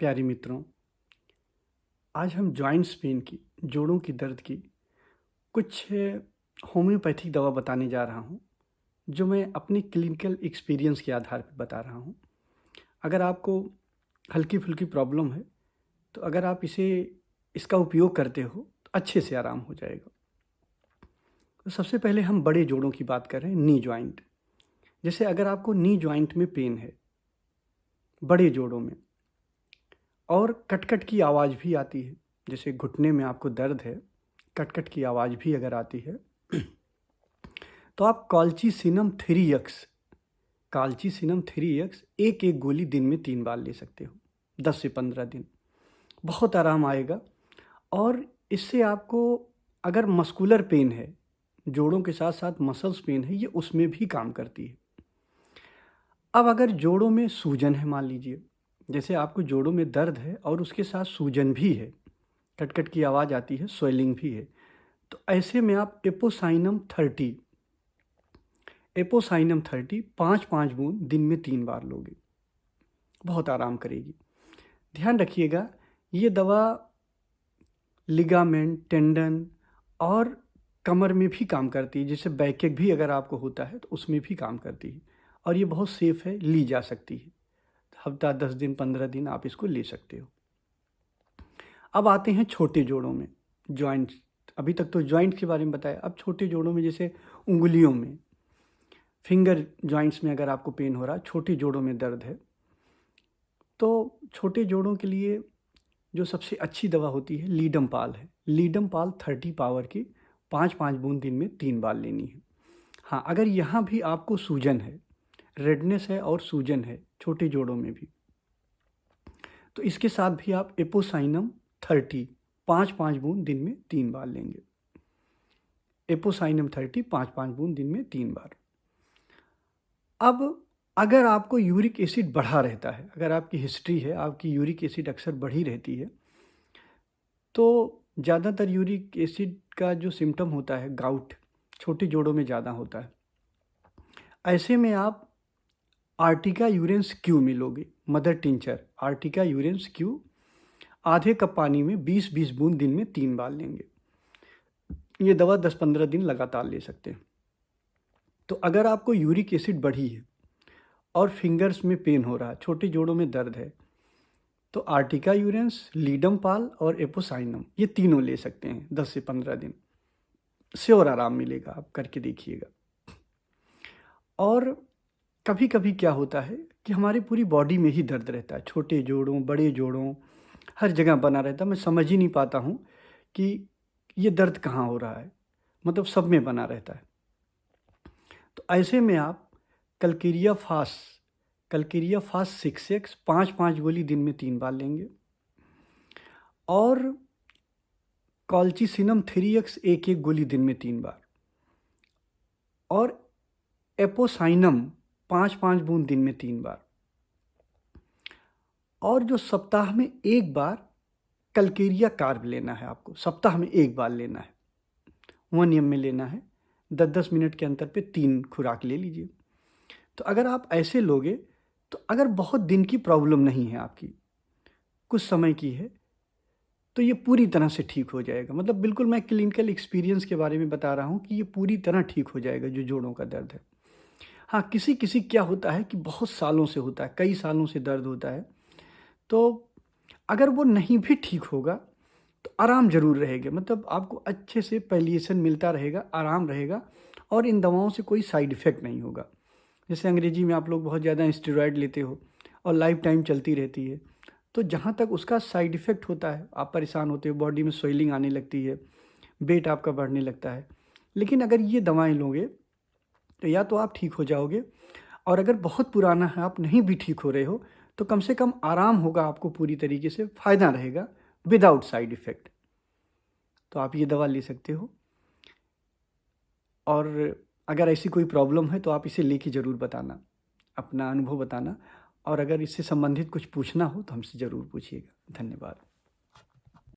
प्यारे मित्रों, आज हम जॉइंट्स पेन की, जोड़ों की दर्द की कुछ होम्योपैथिक दवा बताने जा रहा हूँ, जो मैं अपने क्लिनिकल एक्सपीरियंस के आधार पर बता रहा हूँ। अगर आपको हल्की-फुल्की प्रॉब्लम है, तो अगर आप इसका उपयोग करते हो, तो अच्छे से आराम हो जाएगा। तो सबसे पहले हम बड़े जोड़ों की बात कर रहे हैं, नी जॉइंट। जैसे अगर आपको नी जॉइंट में पेन है, बड़े जोड़ों में, और कट-कट की आवाज़ भी आती है, जैसे घुटने में आपको दर्द है, कट-कट की आवाज़ भी अगर आती है, तो आप कॉल्चिसिनम 3X एक-एक गोली दिन में 3 बार ले सकते हो, 10 से 15 दिन। बहुत आराम आएगा। और इससे आपको अगर मस्कुलर पेन है, जोड़ों के साथ-साथ मसल्स पेन है, ये उसमें भी काम करती है। अब अगर जोड़ों में सूजन है, मान लीजिए, जैसे आपको जोड़ों में दर्द है और उसके साथ सूजन भी है, कट-कट की आवाज़ आती है, स्वेलिंग भी है, तो ऐसे में आप एपोसाइनम 30 5-5 बूंद दिन में 3 बार लोगे, बहुत आराम करेगी। ध्यान रखिएगा, ये दवा लिगामेंट, टेंडन और कमर में भी काम करती है, जैसे बैकएक भी अगर आपको होता है तो उसमें भी काम करती है, और ये बहुत सेफ़ है, ली जा सकती है। हफ्ता 10 दिन 15 दिन आप इसको ले सकते हो। अब आते हैं छोटे जोड़ों में, जॉइंट्स। अभी तक तो जॉइंट के बारे में बताया, अब छोटे जोड़ों में, जैसे उंगलियों में, फिंगर जॉइंट्स में अगर आपको पेन हो रहा है, छोटे जोड़ों में दर्द है, तो छोटे जोड़ों के लिए जो सबसे अच्छी दवा होती है, लीडमपाल है। लीडमपाल 30 पावर की 5-5 बूंद दिन में 3 बार लेनी है। हाँ, अगर यहाँ भी आपको सूजन है, रेडनेस है और सूजन है छोटे जोड़ों में भी, तो इसके साथ भी आप एपोसाइनम 30 5-5 बूंद दिन में 3 बार लेंगे। एपोसाइनम 30 5-5 बूंद दिन में 3 बार। अब अगर आपको यूरिक एसिड बढ़ा रहता है, अगर आपकी हिस्ट्री है, आपकी यूरिक एसिड अक्सर बढ़ी रहती है, तो ज़्यादातर यूरिक एसिड का जो सिम्पटम होता है, गाउट, छोटे जोड़ों में ज़्यादा होता है। ऐसे में आप आर्टिका यूरेंस क्यू मिलोगे, mother tincture Ertiga urens Q, आधे कप पानी में 20-20 बूंद दिन में 3 बार लेंगे। ये दवा 10-15 दिन लगातार ले सकते हैं। तो अगर आपको यूरिक एसिड बढ़ी है और फिंगर्स में पेन हो रहा है, छोटे जोड़ों में दर्द है, तो आर्टिका यूरेंस, लीडमपाल और एपोसाइनम, ये तीनों ले सकते हैं 10 से 15 दिन। श्योर आराम मिलेगा, आप करके देखिएगा। और कभी-कभी क्या होता है कि हमारी पूरी बॉडी में ही दर्द रहता है, छोटे जोड़ों, बड़े जोड़ों, हर जगह बना रहता है। मैं समझ ही नहीं पाता हूँ कि ये दर्द कहाँ हो रहा है, मतलब सब में बना रहता है। तो ऐसे में आप कलकेरिया फास्ट 6X 5-5 गोली दिन में 3 बार लेंगे, और कॉल्चिसिनम 3X एक-एक गोली दिन में 3 बार, और एपोसाइनम 5-5 बूंद दिन में 3 बार, और जो सप्ताह में 1 बार कलकेरिया कार्ब लेना है आपको, सप्ताह में 1 बार लेना है, 1 ml लेना है, 10-10 मिनट के अंतर पे 3 खुराक ले लीजिए। तो अगर आप ऐसे लोगे, तो अगर बहुत दिन की प्रॉब्लम नहीं है आपकी, कुछ समय की है, तो ये पूरी तरह से ठीक हो जाएगा। मतलब बिल्कुल मैं क्लिनिकल एक्सपीरियंस के बारे में बता रहा हूँ कि ये पूरी तरह ठीक हो जाएगा जो जोड़ों का दर्द है। हाँ, किसी-किसी क्या होता है कि बहुत सालों से होता है, कई सालों से दर्द होता है, तो अगर वो नहीं भी ठीक होगा, तो आराम ज़रूर रहेगा। मतलब आपको अच्छे से पैलिएशन मिलता रहेगा, आराम रहेगा, और इन दवाओं से कोई साइड इफ़ेक्ट नहीं होगा। जैसे अंग्रेजी में आप लोग बहुत ज़्यादा स्टेरॉइड लेते हो और लाइफ टाइम चलती रहती है, तो जहाँ तक उसका साइड इफ़ेक्ट होता है, आप परेशान होते हो, बॉडी में स्वेलिंग आने लगती है, वेट आपका बढ़ने लगता है। लेकिन अगर ये दवाएँ लोगे, तो या तो आप ठीक हो जाओगे, और अगर बहुत पुराना है, आप नहीं भी ठीक हो रहे हो, तो कम से कम आराम होगा आपको, पूरी तरीके से फ़ायदा रहेगा विदाउट साइड इफ़ेक्ट। तो आप ये दवा ले सकते हो, और अगर ऐसी कोई प्रॉब्लम है तो आप इसे लेके ज़रूर बताना, अपना अनुभव बताना, और अगर इससे संबंधित कुछ पूछना हो तो हमसे ज़रूर पूछिएगा। धन्यवाद।